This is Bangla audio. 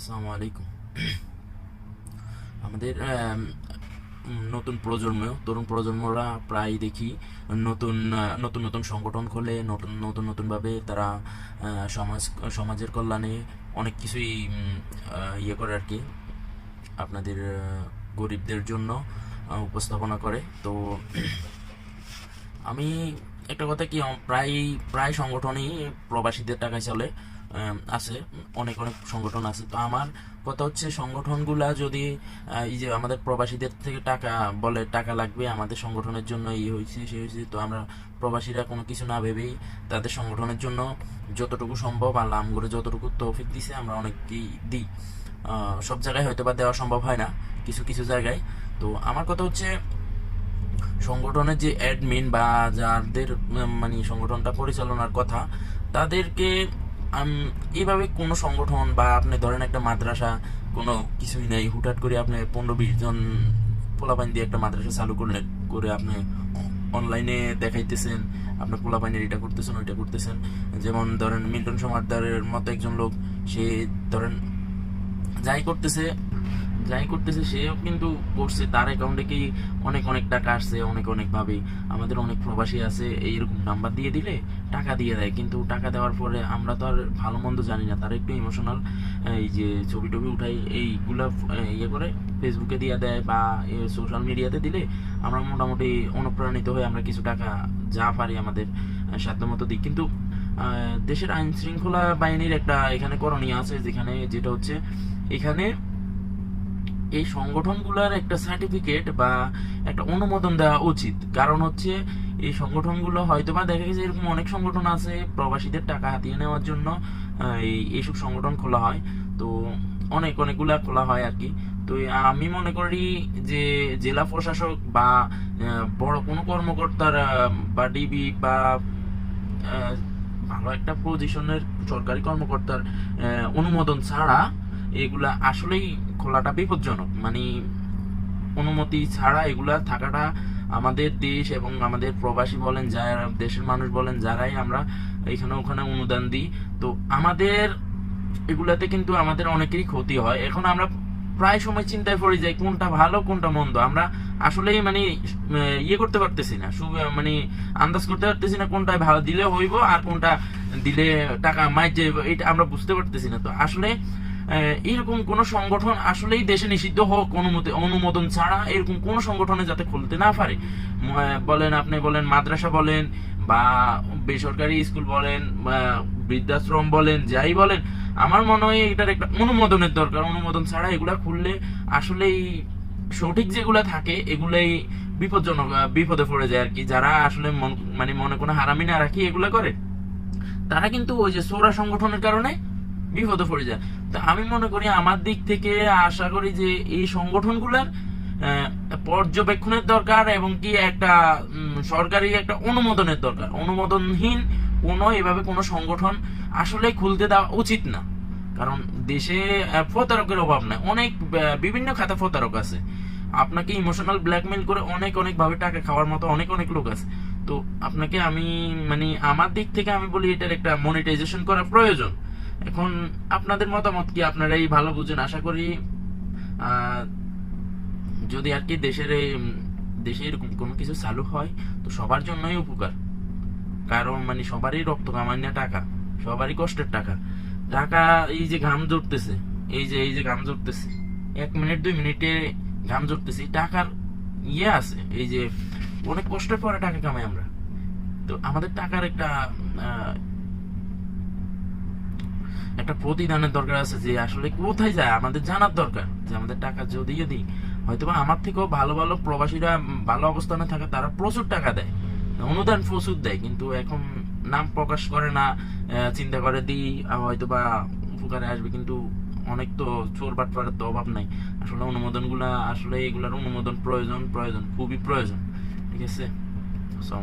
আসসালামু আলাইকুম। আমাদের নতুন তরুণ প্রজন্মরা প্রায় দেখি নতুন নতুন নতুন সংগঠন খোলে, নতুন নতুন নতুনভাবে তারা সমাজের কল্যাণে অনেক কিছুই ইয়ে করে আর কি, আপনাদের গরিবদের জন্য উপস্থাপনা করে। তো আমি একটা কথা কি, প্রায় প্রায় সংগঠনই প্রবাসীদের টাকায় চলে, আছে, অনেক অনেক সংগঠন আছে। তো আমার কথা হচ্ছে, সংগঠনগুলা যদি এই যে আমাদের প্রবাসীদের থেকে টাকা বলে, টাকা লাগবে আমাদের সংগঠনের জন্য, এই হয়েছে সে হয়েছে, তো আমরা প্রবাসীরা কোনো কিছু না ভেবেই তাদের সংগঠনের জন্য যতটুকু সম্ভব আল্লাহ আমগরে যতটুকু তৌফিক দিছে আমরা অনেককেই দিই। সব জায়গায় হয়তো বা দেওয়া সম্ভব হয় না, কিছু কিছু জায়গায়। তো আমার কথা হচ্ছে, সংগঠনের যে অ্যাডমিন বা যাদের মানে সংগঠনটা পরিচালনার কথা, তাদেরকে এইভাবে কোনো সংগঠন বা আপনি ধরেন একটা মাদ্রাসা, কোনো কিছুই নেই, হুটহাট করে আপনি 15-20 জন পোলাপাইন দিয়ে একটা মাদ্রাসা চালু করে আপনি অনলাইনে দেখাইতেছেন আপনার পোলাপাইনের এটা করতেছেন ওইটা করতেছেন। যেমন ধরেন মিল্টন সমাদ্দারের মতো একজন লোক, সে ধরেন যাই করতেছে সেও কিন্তু করছে, তার অ্যাকাউন্টে কি অনেক অনেক টাকা আসছে, অনেক অনেক ভাবে। আমাদের অনেক প্রবাসী আছে এইরকম নাম্বার দিয়ে দিলে টাকা দিয়ে দেয়, কিন্তু টাকা দেওয়ার পরে আমরা তো আর ভালো মন্দ জানি না, তারা একটু ইমোশনাল, এই যে ছবি টবি উঠাই এইগুলা ইয়ে করে ফেসবুকে দিয়ে দেয় বা সোশ্যাল মিডিয়াতে দিলে আমরা মোটামুটি অনুপ্রাণিত হয়ে আমরা কিছু টাকা যা পারি আমাদের সাধ্যমতো দিই। কিন্তু দেশের আইন শৃঙ্খলা বাহিনীর একটা এখানে করণীয় আছে, যেটা হচ্ছে এখানে এই সংগঠনগুলোর একটা সার্টিফিকেট বা একটা অনুমোদন দেওয়া উচিত। কারণ হচ্ছে এই সংগঠনগুলো হয়তো বা দেখা গেছে এরকম অনেক সংগঠন আছে প্রবাসীদের টাকা হাতিয়ে নেওয়ার জন্য এইসব সংগঠন খোলা হয়। তো অনেকগুলা খোলা হয় আর কি। তো আমি মনে করি যে জেলা প্রশাসক বা বড় কোনো কর্মকর্তার বা ডিবি বা ভালো একটা পজিশনের সরকারি কর্মকর্তার অনুমোদন ছাড়া এগুলা আসলেই খোলাটা বিপজ্জনক। মানে অনুমতি ছাড়া এগুলা থাকাটা আমাদের দেশ এবং আমাদের প্রবাসী বলেন, যারা দেশের মানুষ বলেন, যারাই আমরা এখানে ওখানে অনুদান দিই, তো আমাদের এগুলাতে কিন্তু আমাদের অনেকেরই ক্ষতি হয়। এখন আমরা প্রায় সময় চিন্তায় পড়ে যাই কোনটা ভালো কোনটা মন্দ, আমরা আসলেই মানে ইয়ে করতে পারতেছি না, মানে আন্দাজ করতে পারতেছি না কোনটা ভালো দিলে হইব আর কোনটা দিলে টাকা মাইর যাইব, এটা আমরা বুঝতে পারতেছি না। তো আসলে এরকম কোন সংগঠন আসলেই দেশে নিষিদ্ধ হোক অনুমোদন ছাড়া, এরকম কোন সংগঠনে যাতে খুলতে না পারে। আপনি বলেন মাদ্রাসা বলেন বা বেসরকারি স্কুল বলেন, বৃদ্ধাশ্রম বলেন, যাই বলেন, আমার মনে হয় এটার একটা অনুমোদনের দরকার। অনুমোদন ছাড়া এগুলা খুললে আসলেই সঠিক যেগুলা থাকে এগুলাই বিপজ্জনক, বিপদে পড়ে যায় আর কি। যারা আসলে মানে মনে কোনো হারামি না রাখি এগুলা করে, তারা কিন্তু ওই যে সোরা সংগঠনের কারণে বিপদে পড়ে যায়। তো আমি মনে করি, আমার দিক থেকে আশা করি যে এই সংগঠনগুলোর পর্যবেক্ষণের দরকার এবং কি একটা সরকারি একটা অনুমোদনের দরকার। অনুমোদনহীন এভাবে কোনো সংগঠন আসলে খুলতে দেওয়া উচিত না। কারণ দেশে প্রতারকের অভাব নাই, অনেক বিভিন্ন খাতে প্রতারক আছে, আপনাকে ইমোশনাল ব্ল্যাকমেইল করে অনেক অনেক ভাবে টাকা খাওয়ার মতো অনেক অনেক লোক আছে। তো আপনাকে আমি মানে আমার দিক থেকে আমি বলি এটার একটা মনিটাইজেশন করা প্রয়োজন। এখন আপনাদের মতামত কি, আপনারা এই ভালো বুঝেন আশা করি। যদি আর কি দেশে এরকম কোনো কিছু চালু হয় তো সবার জন্যই উপকার। কারণ মানে সবারই রক্ত কামান্য টাকা, সবারই কষ্টের টাকা। টাকা এই যে ঘাম জড়তেছে, এই যে ঘাম জড়তেছে, 1 মিনিট 2 মিনিটে ঘাম জড়তেছে, টাকার ইয়ে আছে। এই যে অনেক কষ্টের পরে টাকা কামাই আমরা। তো আমাদের টাকার একটা প্রতিদানের দরকার আছে, যে আসলে কোথায় যায় আমাদের জানার দরকার। যে আমাদের টাকা যদি হয়তোবা আমার থেকেও ভালো ভালো প্রবাসীরা ভালো অবস্থানে থাকে, তারা প্রচুর টাকা দেয়, অনুদান প্রচুর দেয়, কিন্তু এখন নাম প্রকাশ করে না, চিন্তা করে দিই হয়তোবা উপকারে আসবে। কিন্তু অনেক তো চোর বাটপাড়ার তো অভাব নাই। আসলে অনুমোদন গুলা আসলে এগুলার অনুমোদন প্রয়োজন, খুবই প্রয়োজন। ঠিক আছে।